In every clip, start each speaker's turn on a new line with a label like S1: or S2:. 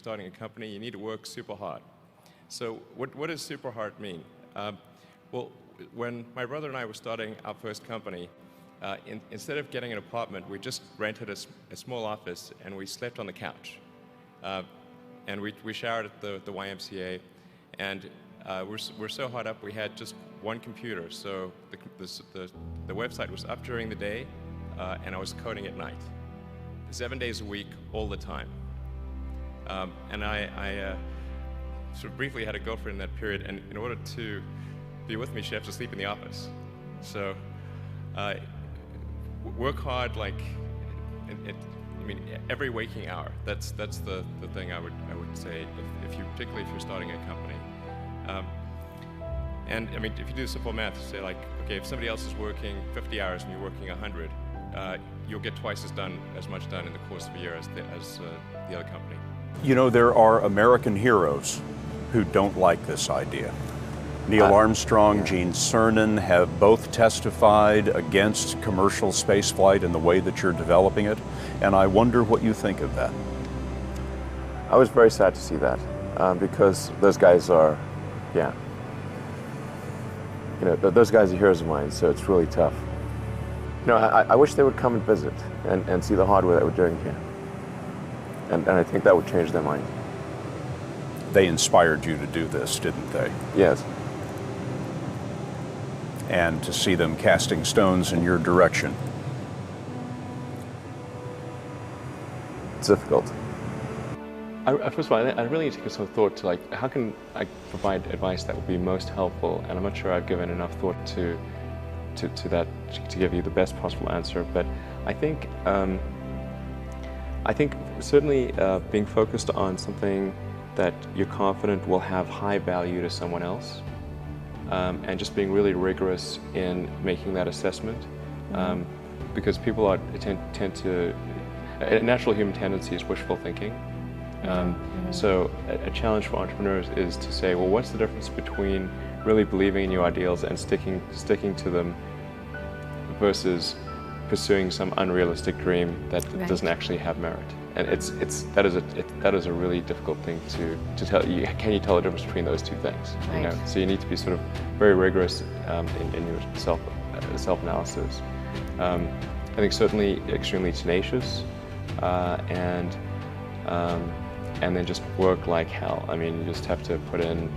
S1: starting a company, you need to work super hard. So what does super hard mean? Well, when my brother and I were starting our first company, instead of getting an apartment, we just rented a small office and we slept on the couch. And we showered at the YMCA, and we're so hot up we had just one computer. So the website was up during the day, and I was coding at night, 7 days a week, all the time. And I sort of briefly had a girlfriend in that period, and in order to be with me, she had to sleep in the office. So work hard, like, I mean, every waking hour. That's the thing I would say, particularly if you're starting a company. And I mean, if you do simple math, say like, okay, if somebody else is working 50 hours and you're working 100, you'll get twice as much done in the course of a year as the other company.
S2: You know, there are American heroes who don't like this idea. Neil Armstrong, Gene Cernan have both testified against commercial spaceflight in the way that you're developing it, and I wonder what you think of that.
S3: I was very sad to see that, because those guys are, yeah, you know, those guys are heroes of mine, so it's really tough. You know, I wish they would come and visit and see the hardware that we're doing here, and I think that would change their mind.
S2: They inspired you to do this, didn't they?
S3: Yes.
S2: And to see them casting stones in your direction.
S3: It's difficult.
S4: First of all, I really need to give some thought to, like, how can I provide advice that would be most helpful? And I'm not sure I've given enough thought to that to give you the best possible answer. But I think certainly being focused on something that you're confident will have high value to someone else, and just being really rigorous in making that assessment, because people tend to, a natural human tendency is wishful thinking. So a challenge for entrepreneurs is to say, well, what's the difference between really believing in your ideals and sticking to them versus pursuing some unrealistic dream that doesn't actually have merit? And that is a really difficult thing to tell you. Can you tell the difference between those two things? You know? So you need to be sort of very rigorous in your self-analysis. I think certainly extremely tenacious, and then just work like hell. I mean, you just have to put in,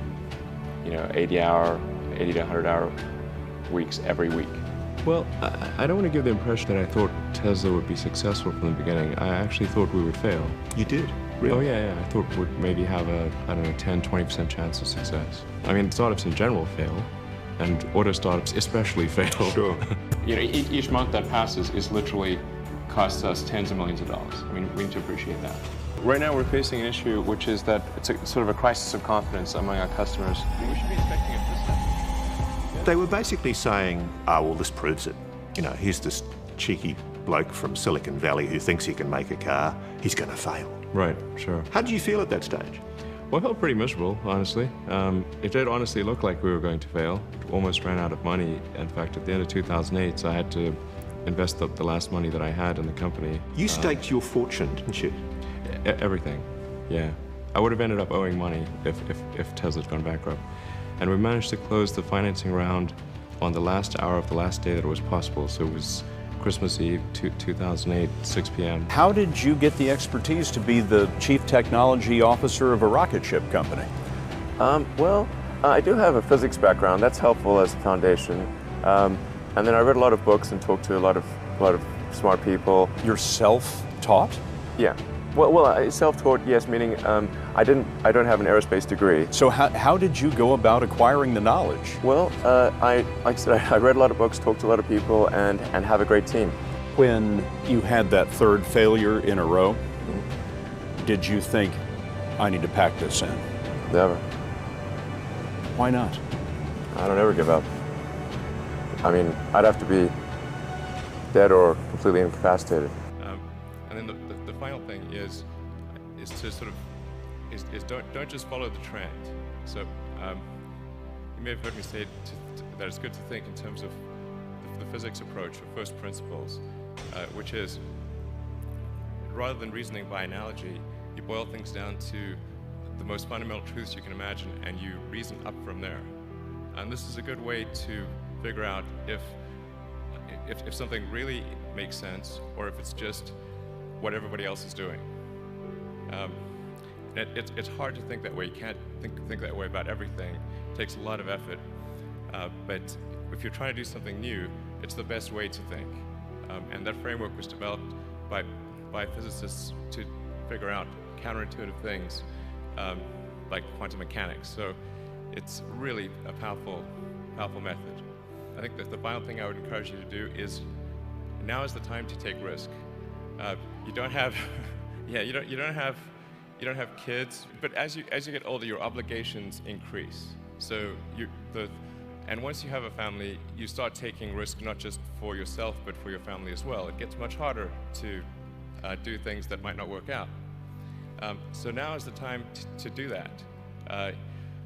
S4: you know, 80 to 100 hour weeks every week.
S1: Well, I don't want to give the impression that I thought Tesla would be successful from the beginning. I actually thought we would fail.
S2: You did? Really?
S1: Oh, yeah. I thought we'd maybe have a, 10-20% chance of success. I mean, startups in general fail, and auto startups especially fail.
S2: Sure.
S4: You know, each month that passes is literally costs us tens of millions of dollars. I mean, we need to appreciate that. Right now we're facing an issue, which is that it's sort of a crisis of confidence among our customers. We should be expecting it this time.
S5: They were basically saying, well, this proves it. You know, here's this cheeky bloke from Silicon Valley who thinks he can make a car. He's going to fail.
S1: Right, sure.
S5: How did you feel at that stage?
S1: Well, I felt pretty miserable, honestly. It did honestly look like we were going to fail. Almost ran out of money. In fact, at the end of 2008, so I had to invest the last money that I had in the company.
S5: You staked your fortune, didn't you?
S1: Everything, yeah. I would have ended up owing money if Tesla had gone bankrupt. And we managed to close the financing round on the last hour of the last day that it was possible. So it was Christmas Eve, 2008, 6 p.m.
S2: How did you get the expertise to be the chief technology officer of a rocket ship company?
S3: Well, I do have a physics background. That's helpful as a foundation. And then I read a lot of books and talked to a lot of smart people.
S2: You're self-taught?
S3: Yeah. Well, self-taught, yes, meaning I don't have an aerospace degree.
S2: So how did you go about acquiring the knowledge?
S3: Well, like I said, I read a lot of books, talked to a lot of people, and have a great team.
S2: When you had that third failure in a row, did you think, I need to pack this in?
S3: Never.
S2: Why not?
S3: I don't ever give up. I mean, I'd have to be dead or completely incapacitated.
S1: And then the final thing is to sort of don't just follow the trend. So you may have heard me say that it's good to think in terms of the physics approach or first principles, which is rather than reasoning by analogy, you boil things down to the most fundamental truths you can imagine, and you reason up from there. And this is a good way to figure out if something really makes sense, or if it's just what everybody else is doing. It's hard to think that way. You can't think that way about everything. It takes a lot of effort. But if you're trying to do something new, it's the best way to think. And that framework was developed by physicists to figure out counterintuitive things like quantum mechanics. So it's really a powerful method. I think that the final thing I would encourage you to do is, now is the time to take risk. You don't have, you don't have kids, but as you get older, your obligations increase. So and once you have a family, you start taking risk not just for yourself, but for your family as well. It gets much harder to do things that might not work out. So now is the time to do that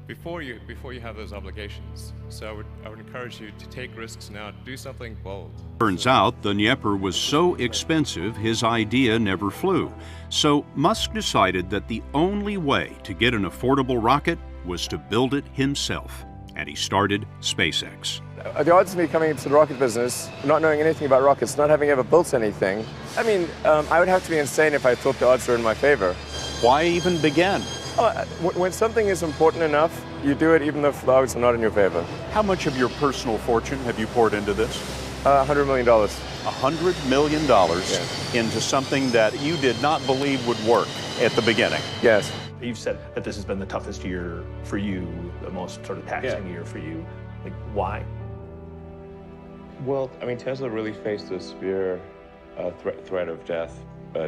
S1: before you have those obligations. So I would encourage you to take risks now, do something bold.
S2: Turns out the Dnieper was so expensive his idea never flew. So Musk decided that the only way to get an affordable rocket was to build it himself. And he started SpaceX.
S3: The odds of me coming into the rocket business, not knowing anything about rockets, not having ever built anything, I mean, I would have to be insane if I thought the odds were in my favor.
S2: Why even begin?
S3: When something is important enough, you do it even if the odds are not in your favor.
S2: How much of your personal fortune have you poured into this?
S3: $100 million.
S2: $100 million into something that you did not believe would work at the beginning.
S3: Yes.
S6: You've said that this has been the toughest year for you, the most sort of taxing year for you. Like, why?
S4: Well, I mean, Tesla really faced a severe threat of death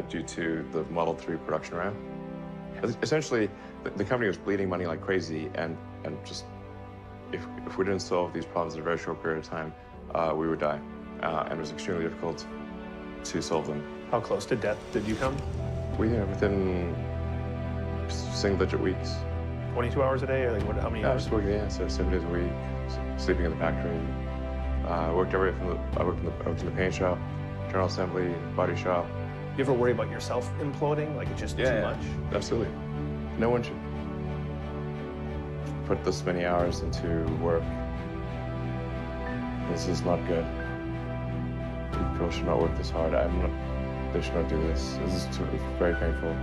S4: due to the Model 3 production ramp. Essentially, the company was bleeding money like crazy, and just if we didn't solve these problems in a very short period of time, we would die. And it was extremely difficult to solve them.
S6: How close to death did you come?
S4: Within single-digit weeks.
S6: 22 hours a day, or like what? How many hours?
S4: Just working, so 7 days a week, sleeping in the factory. I worked everywhere I worked in the paint shop, general assembly, body shop.
S6: You ever worry about yourself imploding? Like it's just too much?
S4: Absolutely. No one should put this many hours into work. This is not good. People should not work this hard. They should not do this. This is very painful.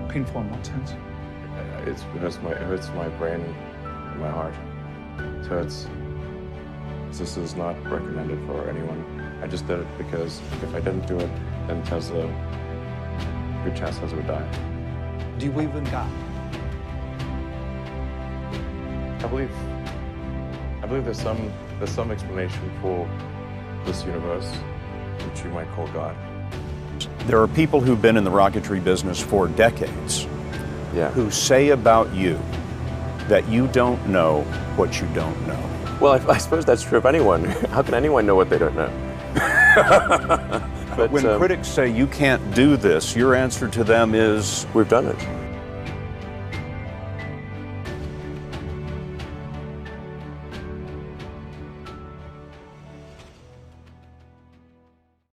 S7: Painful in what sense?
S4: It hurts my brain and my heart. So this is not recommended for anyone. I just did it because if I didn't do it, then Tesla, good chance Tesla would die.
S7: Do you believe in God?
S4: I believe there's some explanation for this universe, which you might call God.
S2: There are people who've been in the rocketry business for decades who say about you that you don't know what you don't know.
S3: Well, I suppose that's true of anyone. How can anyone know what they don't know?
S2: But when critics say you can't do this, your answer to them is,
S3: we've done it.